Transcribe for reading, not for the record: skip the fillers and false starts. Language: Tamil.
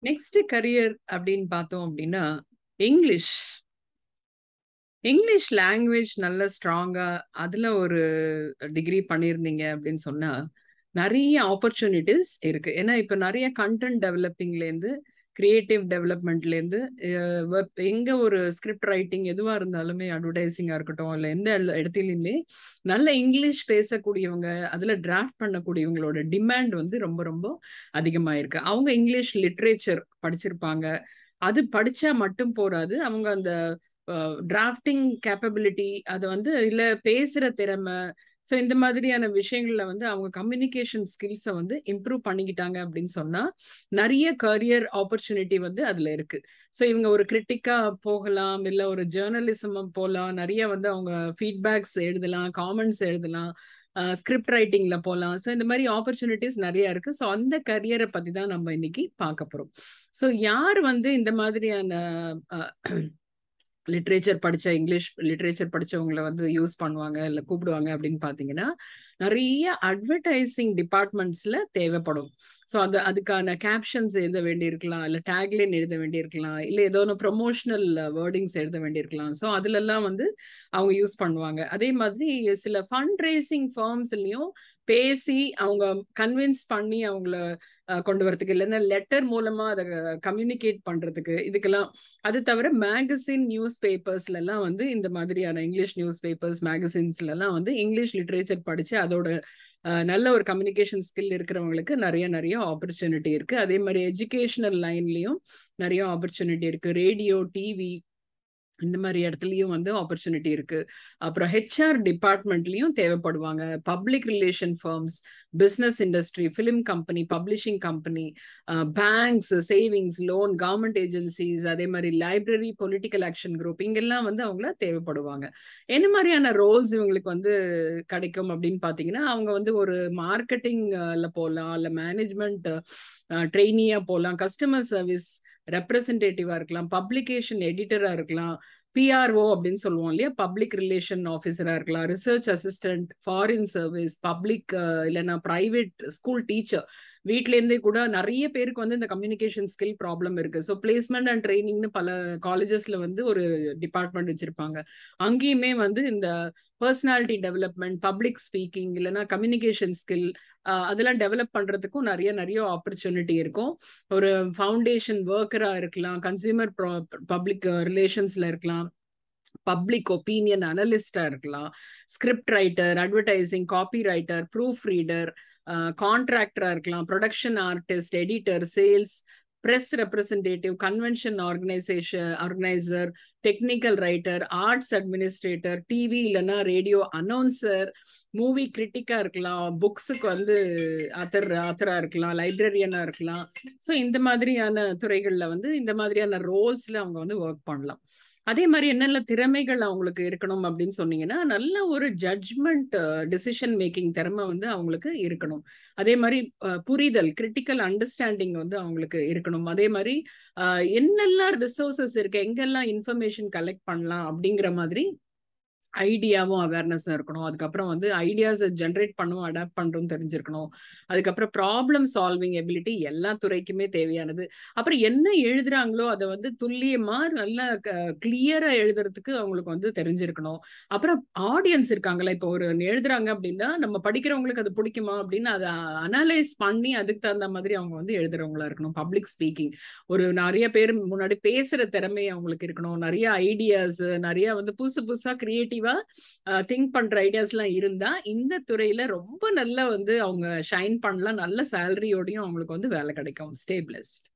நெக்ஸ்ட் கரியர் அப்படின்னு பார்த்தோம் அப்படின்னா, இங்கிலீஷ். இங்கிலீஷ் லாங்குவேஜ் நல்ல ஸ்ட்ராங்கா அதுல ஒரு டிகிரி பண்ணியிருந்தீங்க அப்படின்னு சொன்னா, நெறைய ஆப்பர்ச்சுனிட்டீஸ் இருக்கு. ஏன்னா, இப்ப நெறைய கன்டென்ட் டெவலப்பிங்லேருந்து, கிரியேட்டிவ் டெவலப்மென்ட்லேருந்து, எங்க ஒரு ஸ்கிரிப்ட் ரைட்டிங் எதுவா இருந்தாலுமே அட்வர்டைசிங்கா இருக்கட்டும், இல்ல எந்த இடத்திலுமே நல்ல இங்கிலீஷ் பேசக்கூடியவங்க, அதுல டிராஃப்ட் பண்ணக்கூடியவங்களோட டிமாண்ட் வந்து ரொம்ப ரொம்ப அதிகமா இருக்கு. அவங்க இங்கிலீஷ் லிட்ரேச்சர் படிச்சிருப்பாங்க. அது படிச்சா மட்டும் போராது. அவங்க அந்த டிராஃப்டிங் கேப்பபிலிட்டி அது வந்து இல்ல பேசுற திறமை. ஸோ இந்த மாதிரியான விஷயங்கள்ல வந்து அவங்க கம்யூனிகேஷன் ஸ்கில்ஸ வந்து இம்ப்ரூவ் பண்ணிக்கிட்டாங்க அப்படின்னு சொன்னா, நெறைய கரியர் ஆப்பர்ச்சுனிட்டி வந்து அதுல இருக்கு. ஸோ இவங்க ஒரு கிரிட்டிக்கா போகலாம், இல்ல ஒரு ஜர்னலிசம் போலாம். நெறைய வந்து அவங்க ஃபீட்பேக்ஸ் எழுதலாம், காமெண்ட்ஸ் எழுதலாம். ஸ்கிரிப்ட் ரைட்டிங்ல போலாம். ஸோ இந்த மாரி ஆப்பர்ச்சுனிட்டீஸ் நெறைய இருக்கு. ஸோ அந்த கரியர பத்தி தான் நம்ம இன்னைக்கு பார்க்க போறோம். ஸோ யார் வந்து இந்த மாதிரியான அ லிட்ரேச்சர் படிச்ச இங்கிலீஷ் லிட்ரேச்சர் படிச்சவங்கள வந்து யூஸ் பண்ணுவாங்க, இல்ல கூப்பிடுவாங்க அப்படின்னு பார்த்தீங்கன்னா, நெறைய அட்வர்டைசிங் டிபார்ட்மெண்ட்ஸ்ல தேவைப்படும். ஸோ அதுக்கான கேப்ஷன்ஸ் எழுத வேண்டியிருக்கலாம், இல்ல டேக்லைன் எழுத வேண்டியிருக்கலாம், இல்ல ஏதோ ஒண்ணு ப்ரமோஷனல் வேர்டிங்ஸ் எழுத வேண்டியிருக்கலாம். ஸோ அதுலலாம் வந்து அவங்க யூஸ் பண்ணுவாங்க. அதே மாதிரி சில ஃபண்ட் ரெய்சிங் ஃபர்ம்ஸ்லயும் பேசி அவங்க கன்வின்ஸ் பண்ணி அவங்கள கொண்டு வரதுக்கு, இல்லன்னா லெட்டர் மூலமா அத கம்யூனிகேட் பண்றதுக்கு, இதுக்கெல்லாம். அது தவிர மேகசின், நியூஸ் பேப்பர்ஸ்லலாம் வந்து இந்த மாதிரியான இங்கிலீஷ் நியூஸ் பேப்பர்ஸ், மேகசின்ஸ்லலாம் வந்து இங்கிலீஷ் லிட்ரேச்சர் படிச்சு அதோட நல்ல ஒரு கம்யூனிகேஷன் ஸ்கில் இருக்கிறவங்களுக்கு நெறைய நெறைய ஆப்பர்ச்சுனிட்டி இருக்கு. அதே மாரி எஜுகேஷனல் லைன்லயும் நெறைய ஆப்பர்ச்சுனிட்டி இருக்கு. ரேடியோ, டிவி இந்த மாரி இடத்துலயும் வந்து ஆப்பர்ச்சுனிட்டி இருக்கு. அப்புறம் ஹெச்ஆர் டிபார்ட்மெண்ட்லயும் தேவைப்படுவாங்க. Public relation firms, business industry, film company, publishing company, banks, savings, loan, government agencies, அதே மாரி லைப்ரரி, பொலிட்டிக்கல் ஆக்ஷன் குரூப் இங்கெல்லாம் வந்து அவங்கள தேவைப்படுவாங்க. என்ன மாரியான ரோல்ஸ் இவங்களுக்கு வந்து கிடைக்கும் அப்படின்னு பார்த்தீங்கன்னா, அவங்க வந்து ஒரு மார்க்கெட்டிங்ல போலாம், இல்ல மேனேஜ்மென்ட் ட்ரெய்னியா போலாம், கஸ்டமர் சர்விஸ் ரெப்ரசன்டேட்டிவா இருக்கலாம், பப்ளிகேஷன் எடிட்டரா இருக்கலாம், பிஆர்ஓ அப்படின்னு சொல்லுவோம் இல்லையா, பப்ளிக் ரிலேஷன் ஆஃபீஸரா இருக்கலாம், research assistant, foreign service, public இல்லைன்னா பிரைவேட் ஸ்கூல் டீச்சர். வீட்ல இருந்தே கூட நிறைய பேருக்கு வந்து இந்த கம்யூனிகேஷன் ஸ்கில் ப்ராப்ளம் இருக்கு. ஸோ பிளேஸ்மெண்ட் அண்ட் ட்ரைனிங்னு பல காலேஜஸ்ல வந்து ஒரு டிபார்ட்மெண்ட் வச்சிருப்பாங்க. அங்கேயுமே வந்து இந்த பர்சனாலிட்டி டெவலப்மெண்ட், பப்ளிக் ஸ்பீக்கிங், இல்லைன்னா கம்யூனிகேஷன் ஸ்கில் அதெல்லாம் டெவலப் பண்றதுக்கும் நிறைய நிறைய ஆப்பர்ச்சுனிட்டி இருக்கும். ஒரு ஃபவுண்டேஷன் ஒர்க்கரா இருக்கலாம், கன்சியூமர் பப்ளிக் ரிலேஷன்ஸ்ல இருக்கலாம், பப்ளிக் ஒப்பீனியன் அனலிஸ்டா இருக்கலாம், script writer, advertising, copy writer, proof reader, கான்ட்ராக்டரா இருக்கலாம், production artist, editor, sales, press representative, convention organiser, technical writer, arts administrator, TV இல்லைன்னா ரேடியோ அனௌன்சர், மூவி கிரிட்டிக்கா இருக்கலாம், புக்ஸுக்கு வந்து ஆத்தரா இருக்கலாம், லைப்ரரியனா இருக்கலாம். ஸோ இந்த மாதிரியான துறைகள்ல வந்து இந்த மாதிரியான ரோல்ஸ்ல அவங்க வந்து ஒர்க் பண்ணலாம். அதே மாரி என்னென்ன திறமைகள் அவங்களுக்கு இருக்கணும் அப்படின்னு சொன்னீங்கன்னா, நல்ல ஒரு ஜட்ஜ்மெண்ட் டிசிஷன் மேக்கிங் திறமை வந்து அவங்களுக்கு இருக்கணும். அதே மாரி புரிதல், கிரிட்டிக்கல் அண்டர்ஸ்டாண்டிங் வந்து அவங்களுக்கு இருக்கணும். அதே மாரி என்னெல்லாம் ரிசோர்சஸ் இருக்கு, எங்கெல்லாம் இன்ஃபர்மேஷன் கலெக்ட் பண்ணலாம் அப்படிங்கிற மாதிரி ஐடியாவும் அவேர்னஸும் இருக்கணும். அதுக்கப்புறம் வந்து ஐடியாஸ ஜெனரேட் பண்ணவும், அடாப்ட் பண்றதும் தெரிஞ்சிருக்கணும். அதுக்கப்புறம் ப்ராப்ளம் சால்விங் எபிலிட்டி எல்லா துறைக்குமே தேவையானது. அப்புறம் என்ன எழுதுறாங்களோ அத வந்து துல்லியமா நல்லா கிளியரா எழுதுறதுக்கு அவங்களுக்கு வந்து தெரிஞ்சிருக்கணும். அப்புறம் ஆடியன்ஸ் இருக்காங்கல்ல, இப்போ ஒரு எழுதுறாங்க அப்படின்னா, நம்ம படிக்கிறவங்களுக்கு அது பிடிக்குமா அப்படின்னு அத அனலைஸ் பண்ணி அதுக்கு தகுந்த மாதிரி அவங்க வந்து எழுதுறவங்களா இருக்கணும். பப்ளிக் ஸ்பீக்கிங் ஒரு நெறைய பேர் முன்னாடி பேசுற திறமை அவங்களுக்கு இருக்கணும். நெறைய ஐடியாஸ், நெறைய வந்து புதுசு புதுசா கிரியேட்டிவா திங்க் பண்ற ஐடியாஸ்லாம் இருந்தா, இந்த துறையில ரொம்ப நல்லா வந்து அவங்க ஷைன் பண்ணலாம். நல்ல சேலரியோடயும் அவங்களுக்கு வந்து வேலை கிடைக்கும். Stay blessed.